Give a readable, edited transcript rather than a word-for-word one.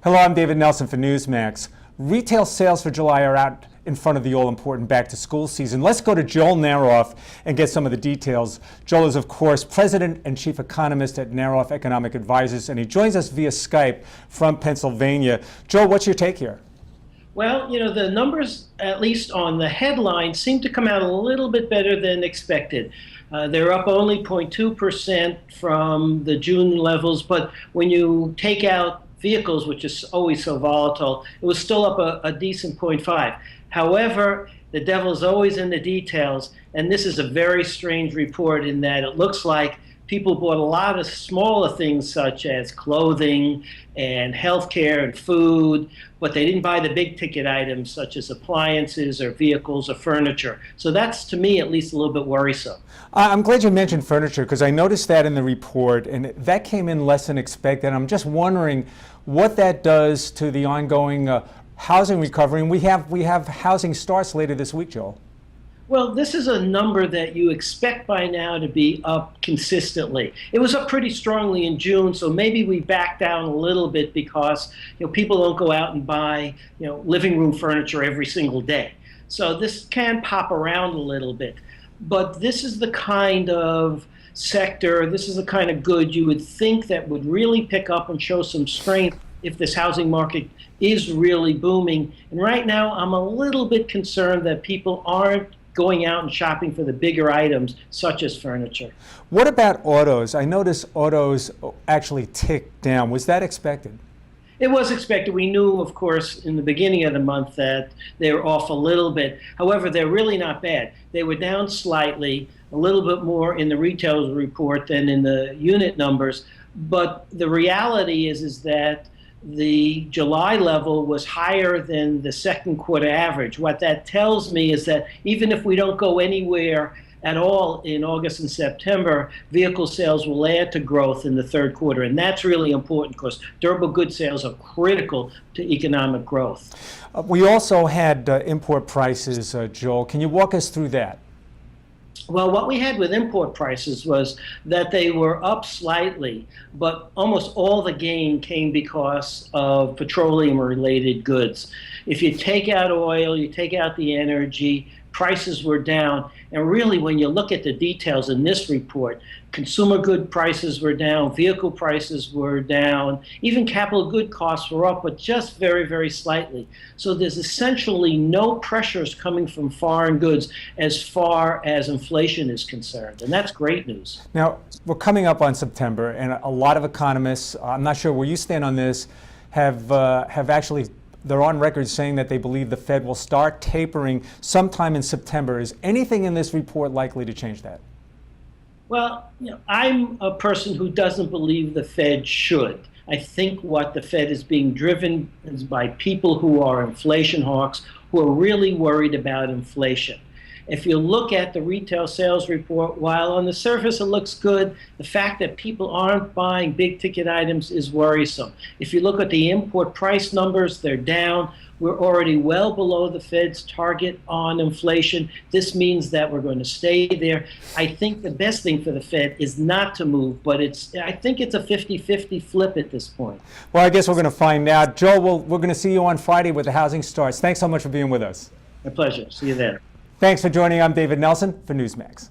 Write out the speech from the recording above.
Hello, I'm David Nelson for Newsmax. Retail sales for July are out in front of the all-important back-to-school season. Let's go to Joel Naroff and get some of the details. Joel is, of course, President and Chief Economist at Naroff Economic Advisors, and he joins us via Skype from Pennsylvania. Joel, what's your take here? Well, the numbers, at least on the headline, seem to come out a little bit better than expected. They're up only 0.2% from the June levels, but when you take out vehicles, which is always so volatile, it was still up a decent 0.5. However, the devil is always in the details, and this is a very strange report in that it looks like people bought a lot of smaller things such as clothing and healthcare and food, but they didn't buy the big ticket items such as appliances or vehicles or furniture. So that's, to me, at least a little bit worrisome. I'm glad you mentioned furniture because I noticed that in the report, and that came in less than expected. I'm just wondering what that does to the ongoing housing recovery. And we have housing starts later this week, Joel. Well, this is a number that you expect by now to be up consistently. It was up pretty strongly in June, so maybe we back down a little bit because people don't go out and buy living room furniture every single day. So this can pop around a little bit. But this is the kind of sector, this is the kind of good you would think that would really pick up and show some strength if this housing market is really booming. And right now, I'm a little bit concerned that people aren't going out and shopping for the bigger items, such as furniture. What about autos? I noticed autos actually ticked down. Was that expected? It was expected. We knew, of course, in the beginning of the month that they were off a little bit. However, they're really not bad. They were down slightly, a little bit more in the retail report than in the unit numbers. But the reality is that the July level was higher than the second quarter average. What that tells me is that even if we don't go anywhere at all in August and September, vehicle sales will add to growth in the third quarter. And that's really important because durable goods sales are critical to economic growth. We also had import prices, Joel. Can you walk us through that? Well, what we had with import prices was that they were up slightly, but almost all the gain came because of petroleum-related goods. If you take out oil, you take out the energy, prices were down. And really, when you look at the details in this report, consumer good prices were down, vehicle prices were down, even capital good costs were up, but just very, very slightly. So there's essentially no pressures coming from foreign goods as far as inflation is concerned, and that's great news. Now, we're coming up on September, and a lot of economists, I'm not sure where you stand on this, have actually they're on record saying that they believe the Fed will start tapering sometime in September. Is anything in this report likely to change that? Well, I'm a person who doesn't believe the Fed should. I think what the Fed is being driven is by people who are inflation hawks, who are really worried about inflation. If you look at the retail sales report, while on the surface it looks good, the fact that people aren't buying big ticket items is worrisome. If you look at the import price numbers, they're down. We're already well below the Fed's target on inflation. This means that we're going to stay there. I think the best thing for the Fed is not to move, but I think it's a 50-50 flip at this point. Well, I guess we're going to find out. Joel, we're going to see you on Friday with the housing starts. Thanks so much for being with us. My pleasure. See you then. Thanks for joining. I'm David Nelson for Newsmax.